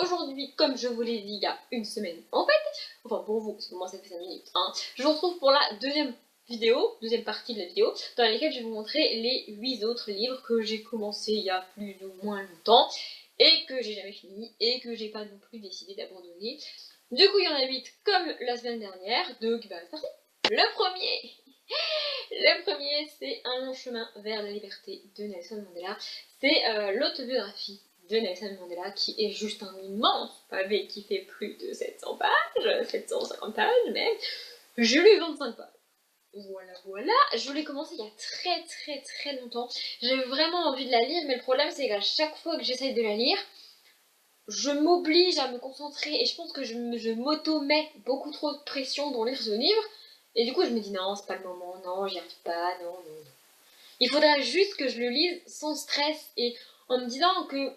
aujourd'hui, comme je vous l'ai dit il y a une semaine en fait, enfin pour vous, parce que moi ça fait 5 minutes, hein, je vous retrouve pour la deuxième partie de la vidéo, dans laquelle je vais vous montrer les 8 autres livres que j'ai commencé il y a plus ou moins longtemps, et que j'ai jamais fini, et que j'ai pas non plus décidé d'abandonner. Du coup il y en a 8 comme la semaine dernière, donc bah c'est parti. Le premier, c'est Un long chemin vers la liberté de Nelson Mandela. C'est l'autobiographie de Nelson Mandela qui est juste un immense pavé qui fait plus de 700 pages, 750 pages même. J'ai lu 25 pages. Voilà, je l'ai commencé il y a très longtemps. J'ai vraiment envie de la lire, mais le problème c'est qu'à chaque fois que j'essaye de la lire, je m'oblige à me concentrer et je pense que je m'auto-mets beaucoup trop de pression dans lire ce livre. Et du coup, je me dis non, c'est pas le moment, non, j'y arrive pas, non. Il faudrait juste que je le lise sans stress et en me disant que,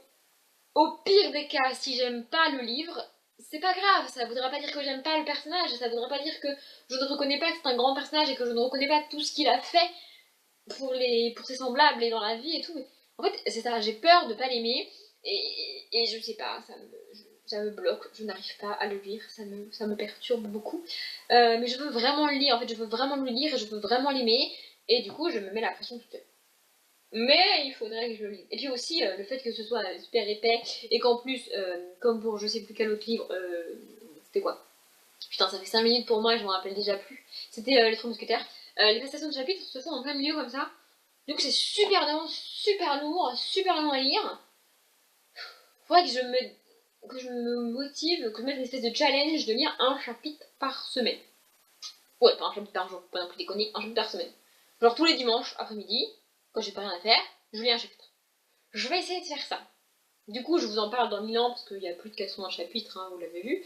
au pire des cas, si j'aime pas le livre, c'est pas grave, ça voudra pas dire que j'aime pas le personnage, ça voudra pas dire que je ne reconnais pas que c'est un grand personnage et que je ne reconnais pas tout ce qu'il a fait pour ses semblables et dans la vie et tout. Mais en fait, c'est ça, j'ai peur de pas l'aimer et je sais pas, ça me bloque, je n'arrive pas à le lire, ça me perturbe beaucoup. Mais je veux vraiment le lire, en fait, je veux vraiment le lire et je veux vraiment l'aimer. Et du coup, je me mets la pression toute seule. Mais il faudrait que je le lise. Et puis aussi, le fait que ce soit super épais et qu'en plus, comme pour je sais plus quel autre livre, c'était quoi? Putain, ça fait 5 minutes pour moi et je m'en rappelle déjà plus. C'était Les Trois Mousquetaires. Les passations de chapitres se font en plein milieu comme ça. Donc c'est super dense, super lourd, super long à lire. Faudrait que je me motive, que je mette une espèce de challenge de lire un chapitre par semaine. Ouais, pas un chapitre par jour, pas non plus déconner, un chapitre par semaine. Genre tous les dimanches après-midi, quand j'ai pas rien à faire, je lis un chapitre. Je vais essayer de faire ça. Du coup, je vous en parle dans 1000 ans parce qu'il y a plus de 80 chapitres, hein, vous l'avez vu.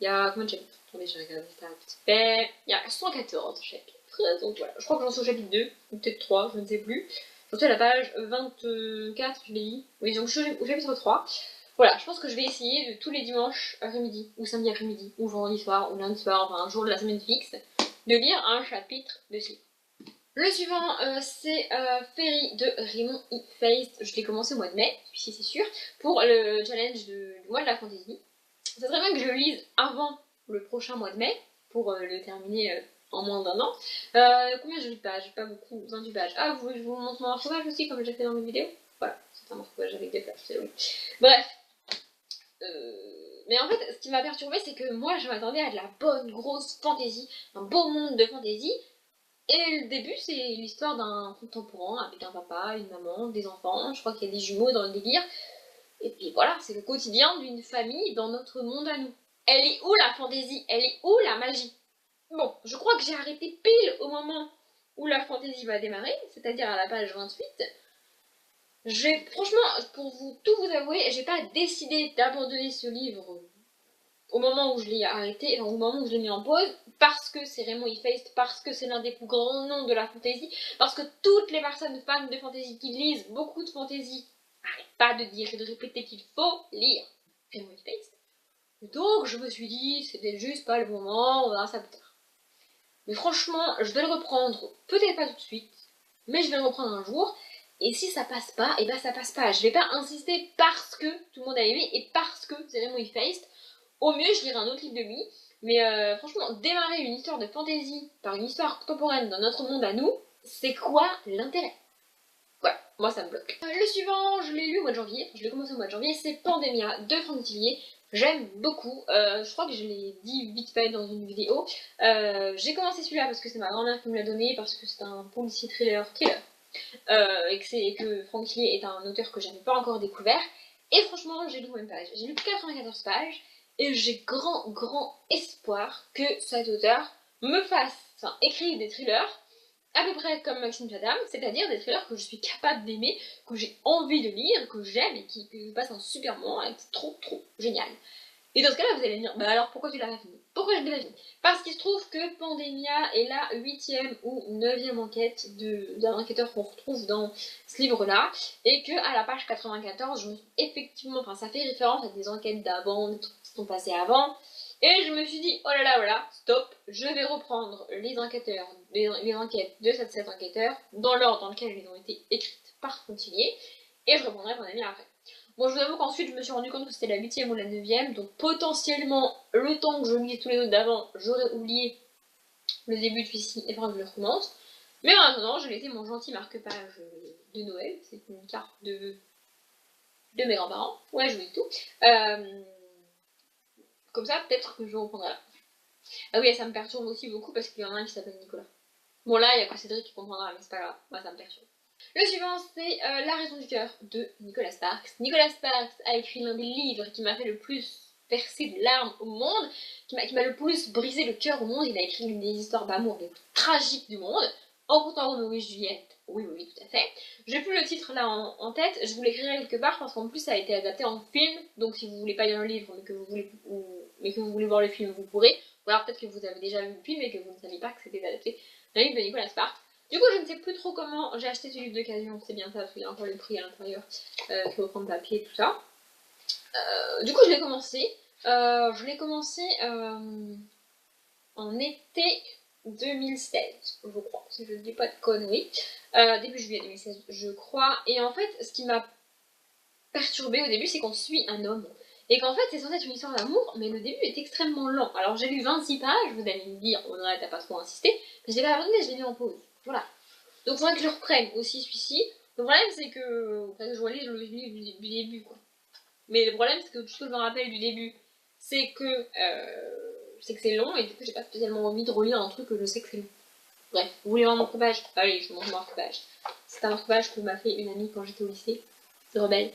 Il y a combien de chapitres? Attendez, j'ai regardé ça vite fait. Il y a 114 chapitres. Donc voilà, je crois que j'en suis au chapitre 2, ou peut-être 3, je ne sais plus. J'en suis à la page 24, je l'ai dit. Oui, donc je suis au chapitre 3. Voilà, je pense que je vais essayer de tous les dimanches après-midi, ou samedi après-midi, ou vendredi soir, ou lundi soir, enfin un jour de la semaine fixe, de lire un chapitre de ce livre. Le suivant, c'est Ferry de Raymond E. Feist. Je l'ai commencé au mois de mai, celui-ci c'est sûr, pour le challenge du mois de la fantasy. Ça serait bien que je le lise avant le prochain mois de mai, pour le terminer en moins d'un an. Combien j'ai de pages? Pas beaucoup, 28 pages. Ah, vous voulez que je vous montre mon marque-page aussi, comme j'ai fait dans mes vidéos? Voilà, c'est un marque-page avec des flashs, c'est oui. Bref. Mais en fait, ce qui m'a perturbée, c'est que moi, je m'attendais à de la bonne, grosse fantasy, un beau monde de fantasy. Et le début, c'est l'histoire d'un contemporain avec un papa, une maman, des enfants. Je crois qu'il y a des jumeaux dans le délire. Et puis voilà, c'est le quotidien d'une famille dans notre monde à nous. Elle est où la fantaisie? Elle est où la magie? Bon, je crois que j'ai arrêté pile au moment où la fantaisie va démarrer, c'est-à-dire à la page 28. Franchement, pour tout vous avouer, j'ai pas décidé d'abandonner ce livre au moment où je l'ai arrêté, enfin, au moment où je l'ai mis en pause, parce que c'est Raymond E. Feist, parce que c'est l'un des plus grands noms de la fantasy, parce que toutes les personnes fans de fantasy qui lisent beaucoup de fantasy n'arrêtent pas de dire et de répéter qu'il faut lire Raymond E. Feist. Donc je me suis dit, c'était juste pas le moment, on verra ça plus tard. Mais franchement, je vais le reprendre, peut-être pas tout de suite, mais je vais le reprendre un jour, et si ça passe pas, et ben ça passe pas. Je vais pas insister parce que tout le monde a aimé et parce que c'est Raymond E. Feist. Au mieux, je lirai un autre livre de lui. Mais franchement, démarrer une histoire de fantasy par une histoire contemporaine dans notre monde à nous, c'est quoi l'intérêt? Voilà, moi ça me bloque. Le suivant, je l'ai lu au mois de janvier, je l'ai commencé au mois de janvier, c'est Pandemia de Franck Tillier. J'aime beaucoup, je crois que je l'ai dit vite fait dans une vidéo. J'ai commencé celui-là parce que c'est ma grand-mère qui me l'a donné, parce que c'est un policier thriller, et que Franck Tillier est un auteur que j'avais pas encore découvert. Et franchement, j'ai lu combien de pages? J'ai lu 94 pages. Et j'ai grand espoir que cet auteur me fasse, enfin, écrire des thrillers à peu près comme Maxime Chatham, c'est-à-dire des thrillers que je suis capable d'aimer, que j'ai envie de lire, que j'aime et qui passent un super moment et c'est trop génial. Et dans ce cas-là, vous allez me dire, bah alors pourquoi tu l'as pas fini? Pourquoi je l'ai pas fini? Parce qu'il se trouve que Pandemia est la 8e ou 9e enquête d'un enquêteur qu'on retrouve dans ce livre-là, et que à la page 94, je me suis effectivement, enfin ça fait référence à des enquêtes d'avant, des trucs qui sont passés avant, et je me suis dit, oh là là, stop, je vais reprendre les enquêtes de cette enquêteurs dans l'ordre dans lequel elles ont été écrites par Fontillier, et je reprendrai Pandemia après. Bon, je vous avoue qu'ensuite je me suis rendu compte que c'était la 8e ou la 9e, donc potentiellement, le temps que je lisais tous les autres d'avant, j'aurais oublié le début de celui-ci et faudra que je le recommence. Mais maintenant, j'ai laissé mon gentil marque-page de Noël, c'est une carte de mes grands-parents, ouais, je vous dis tout. Comme ça, peut-être que je reprendrai là. Ah oui, et ça me perturbe aussi beaucoup parce qu'il y en a un qui s'appelle Nicolas. Bon là, il y a que Cédric qui comprendra, mais c'est pas grave, moi ça me perturbe. Le suivant, c'est La raison du cœur de Nicolas Sparks. Nicolas Sparks a écrit l'un des livres qui m'a fait le plus verser de larmes au monde, qui m'a le plus brisé le cœur au monde. Il a écrit une des histoires d'amour les plus tragiques du monde, en comptant Roméo et Juliette. Oui, oui, tout à fait. J'ai plus le titre là en tête, je vous l'écrirai quelque part parce qu'en plus ça a été adapté en film, donc si vous voulez pas lire le livre mais que vous voulez voir le film, vous pourrez. Ou alors peut-être que vous avez déjà vu le film et que vous ne saviez pas que c'était adapté d'un livre de Nicolas Sparks. Du coup, je ne sais plus trop comment j'ai acheté ce livre d'occasion, c'est bien ça, parce qu'il y a encore le prix à l'intérieur, qui reprend le papier et tout ça. Du coup, je l'ai commencé. En été 2016, je crois, si je ne dis pas de conneries. Début juillet 2016, je crois. Et en fait, ce qui m'a perturbée au début, c'est qu'on suit un homme. Et qu'en fait, c'est censé être une histoire d'amour, mais le début est extrêmement lent. Alors, j'ai lu 26 pages, vous allez me dire, Audrey, t'as pas trop insisté, mais je l'ai pas abandonné, je l'ai mis en pause. Voilà. Donc, il faudrait que je reprenne aussi celui-ci. Le problème, c'est que. Enfin, je relise le livre du début, quoi. Mais le problème, c'est que tout ce que je me rappelle du début, c'est que c'est long, et du coup, j'ai pas spécialement envie de relire un truc que je sais que c'est long. Bref, vous voulez voir mon marque-page? Allez, je vous montre mon marque-page. C'est un marque-page que m'a fait une amie quand j'étais au lycée. C'est rebelle.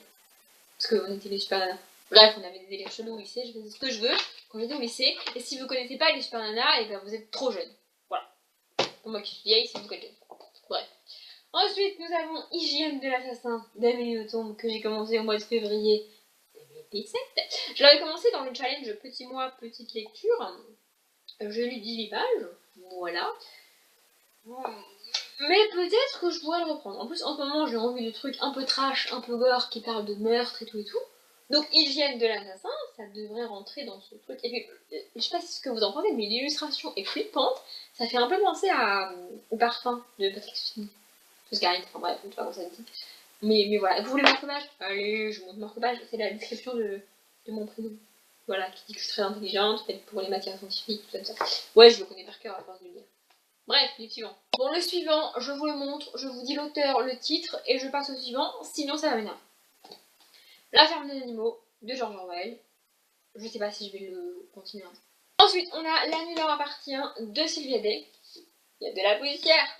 Parce qu'on était les super nanas. Bref, on avait des délires chelous au lycée, je faisais ce que je veux quand j'étais au lycée. Et si vous connaissez pas les super nanas, et ben vous êtes trop jeune. Voilà. Pour moi qui suis vieille, c'est vous êtes jeune. Bref. Ensuite, nous avons Hygiène de l'assassin d'Amélie Nothomb que j'ai commencé au mois de février 2017. Je l'avais commencé dans le challenge Petit mois, petite lecture. J'ai lu 18 pages. Voilà. Mais peut-être que je pourrais le reprendre. En plus, en ce moment, j'ai envie de trucs un peu trash, un peu gore, qui parlent de meurtre et tout et tout. Donc, Hygiène de l'assassin, ça devrait rentrer dans ce truc. Et puis, je sais pas ce que vous en pensez, mais l'illustration est flippante. Ça fait un peu penser au parfum de Patrick Swayze. Enfin bref, je sais pas comment ça se dit. Mais voilà, vous voulez mon marque-page? Allez, je vous montre mon marque-page, c'est la description de mon prénom. Voilà, qui dit que je suis très intelligente, faite pour les matières scientifiques, tout ça. Ouais, je le connais par cœur à force de le lire. Bref, le suivant. Bon, le suivant, je vous le montre, je vous dis l'auteur, le titre, et je passe au suivant, sinon ça va m'énerver. La ferme des animaux, de George Orwell. Je sais pas si je vais le continuer. Ensuite, on a La nuit leur appartient, de Sylvia Day. Il y a de la poussière.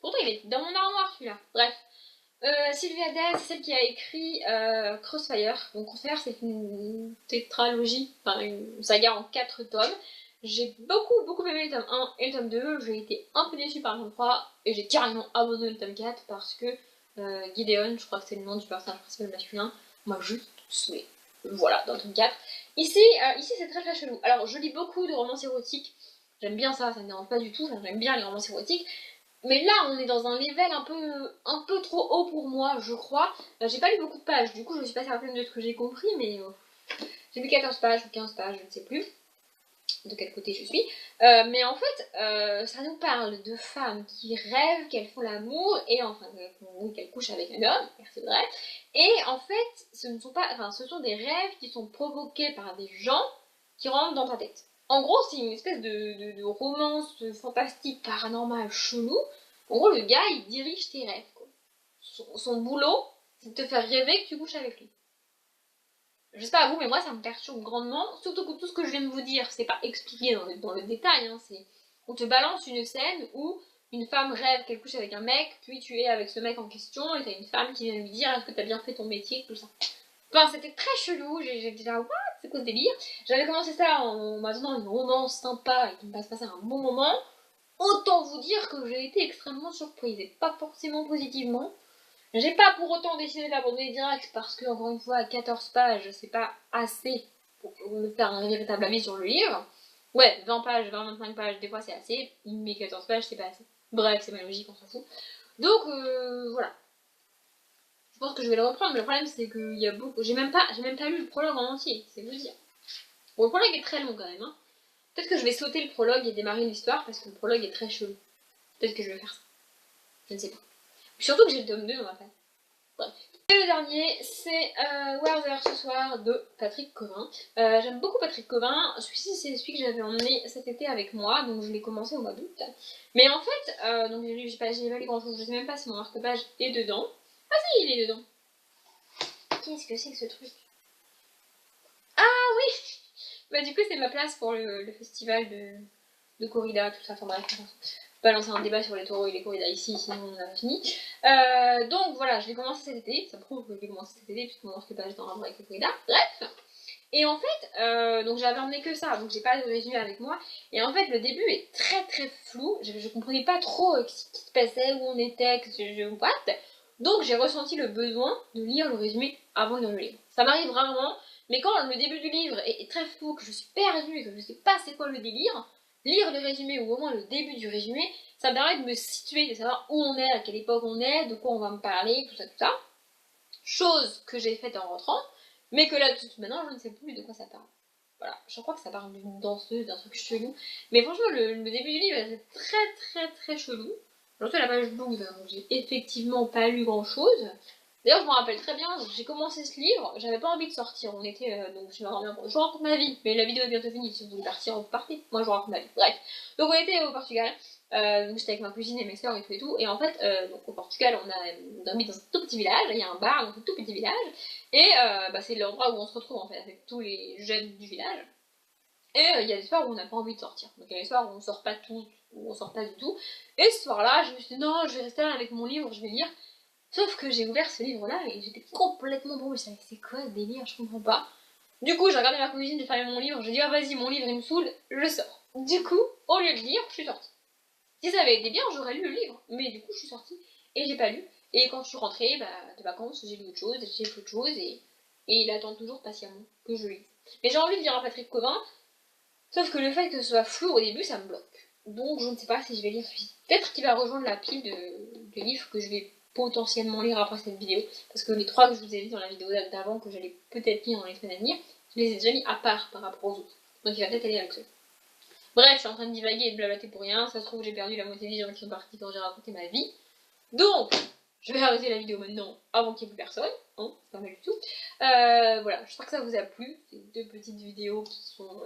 Pourtant, il est dans mon armoire, celui-là. Bref. Sylvia Day, c'est celle qui a écrit Crossfire. Donc Crossfire, c'est une tétralogie, enfin une saga en 4 tomes. J'ai beaucoup aimé le tome 1 et le tome 2. J'ai été un peu déçue par le tome 3 et j'ai carrément abandonné le tome 4 parce que Gideon, je crois que c'est le nom du personnage principal masculin, m'a juste saoulé. Voilà, dans le tome 4. Ici c'est très chelou. Alors, je lis beaucoup de romances érotiques. J'aime bien ça, ça me dérange pas du tout. J'aime bien les romances érotiques. Mais là, on est dans un level un peu trop haut pour moi, je crois. J'ai pas lu beaucoup de pages, du coup, je me suis pas certaine de ce que j'ai compris, mais j'ai lu 14 pages ou 15 pages, je ne sais plus de quel côté je suis. Mais en fait, ça nous parle de femmes qui rêvent qu'elles font l'amour et enfin qu'elles couchent avec un homme, c'est vrai. Et en fait, ce sont des rêves qui sont provoqués par des gens qui rentrent dans ta tête. En gros, c'est une espèce de romance fantastique, paranormale, chelou. En gros, le gars, il dirige tes rêves, quoi. Son boulot, c'est de te faire rêver que tu couches avec lui. Je sais pas à vous, mais moi, ça me perturbe grandement. Surtout que tout ce que je viens de vous dire, c'est pas expliqué dans le détail. Hein, on te balance une scène où une femme rêve qu'elle couche avec un mec, puis tu es avec ce mec en question, et t'as une femme qui vient lui dire est-ce que t'as bien fait ton métier, tout ça. Enfin, c'était très chelou, j'étais là, what? C'est quoi ce délire? J'avais commencé ça en m'attendant une romance sympa et qui me passe passer un bon moment. Autant vous dire que j'ai été extrêmement surprise, et pas forcément positivement. J'ai pas pour autant décidé d'abandonner direct parce que, encore une fois, 14 pages, c'est pas assez pour me faire un véritable avis sur le livre. Ouais, 20 pages, 20-25 pages, des fois c'est assez, mais 14 pages c'est pas assez. Bref, c'est ma logique, on s'en fout. Donc, voilà. Je pense que je vais le reprendre, mais le problème c'est qu'il y a beaucoup. J'ai même pas lu le prologue en entier, c'est vous dire. Bon, le prologue est très long quand même, hein. Peut-être que je vais sauter le prologue et démarrer l'histoire parce que le prologue est très chelou. Peut-être que je vais faire ça. Je ne sais pas. Surtout que j'ai le tome 2 dans ma tête. Bref. Et le dernier, c'est Where There ce soir de Patrick Covin. J'aime beaucoup Patrick Covin. Celui-ci, c'est celui que j'avais emmené cet été avec moi, donc je l'ai commencé au mois d'août. Mais en fait, donc j'ai pas lu grand chose, je sais même pas si mon marque-page est dedans. Ah si, il est dedans. Qu'est-ce que c'est que ce truc? Ah oui. Bah du coup, c'est ma place pour le festival de corrida, tout ça. Enfin bref, pas lancer un débat sur les taureaux et les corridas ici, sinon on a fini. Donc voilà, je l'ai commencé cet été, ça prouve que je l'ai commencé cet été, puisque mon marque-page est en rapport avec les corridas. Bref. Et en fait, donc j'avais emmené que ça, donc j'ai pas de résumé avec moi. Et en fait, le début est très très flou, je comprenais pas trop ce qui se passait, où on était, que je what. Donc j'ai ressenti le besoin de lire le résumé avant de lire le livre. Ça m'arrive rarement, mais quand le début du livre est très flou, que je suis perdue et que je sais pas c'est quoi le délire, lire le résumé ou au moins le début du résumé, ça me permet de me situer, de savoir où on est, à quelle époque on est, de quoi on va me parler, tout ça, tout ça. Chose que j'ai faite en rentrant, mais que là, tout maintenant, je ne sais plus de quoi ça parle. Voilà, je crois que ça parle d'une danseuse, d'un truc chelou. Mais franchement, le début du livre, c'est très très très chelou. J'en suis à la page 12, hein, donc j'ai effectivement pas lu grand chose. D'ailleurs, je me rappelle très bien, j'ai commencé ce livre, j'avais pas envie de sortir. On était donc chez ma grand-mère. Je vous raconte ma vie, mais la vidéo est bientôt finie. Si vous voulez partir, vous partez. Moi, je vous raconte ma vie. Bref. Donc, on était au Portugal. Donc, j'étais avec ma cousine et mes soeurs et tout et tout. Et en fait, donc, au Portugal, on a dormi dans un tout petit village. Il y a un bar dans un tout petit village. Et bah, c'est l'endroit où on se retrouve en fait avec tous les jeunes du village. Et il y a des soirs où on n'a pas envie de sortir. Donc il y a des soirs où on sort pas tout, où on sort pas du tout. Et ce soir-là, je me suis dit non, je vais rester là avec mon livre, je vais lire. Sauf que j'ai ouvert ce livre-là et j'étais complètement brûlée. Je savais c'est quoi ce délire, je comprends pas. Du coup, j'ai regardé ma cousine, j'ai fermé mon livre, j'ai dit ah vas-y, mon livre il me saoule, je le sors. Du coup, au lieu de lire, je suis sortie. Si ça avait été bien, j'aurais lu le livre. Mais du coup, je suis sortie et j'ai pas lu. Et quand je suis rentrée bah, de vacances, j'ai lu autre chose, j'ai fait autre chose et il attend toujours patiemment que je lise. Mais j'ai envie de lire un Patrick Covin, sauf que le fait que ce soit flou au début, ça me bloque. Donc je ne sais pas si je vais lire celui-ci. Peut-être qu'il va rejoindre la pile de livres que je vais potentiellement lire après cette vidéo. Parce que les trois que je vous ai dit dans la vidéo d'avant, que j'allais peut-être lire dans les semaines à venir, je les ai déjà mis à part par rapport aux autres. Donc il va peut-être aller avec ceux. Bref, je suis en train de divaguer et de blablater pour rien. Ça se trouve, j'ai perdu la moitié des gens qui sont partis quand j'ai raconté ma vie. Donc, je vais arrêter la vidéo maintenant avant qu'il n'y ait plus personne. Hein, c'est pas mal du tout. Voilà, j'espère que ça vous a plu. C'est deux petites vidéos qui sont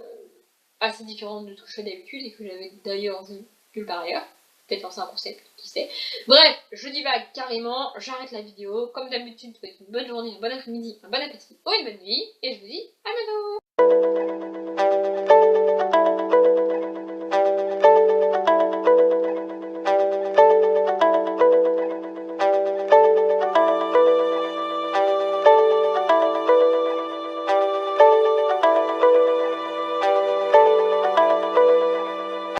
assez différentes de tout ce que je fais d'habitude et que j'avais d'ailleurs vu nulle part ailleurs. Peut-être lancer un concept, qui sait. Bref, je divague carrément, j'arrête la vidéo. Comme d'habitude, je vous souhaite une bonne journée, un bon après-midi, un bon appétit ou une bonne nuit. Et je vous dis à bientôt.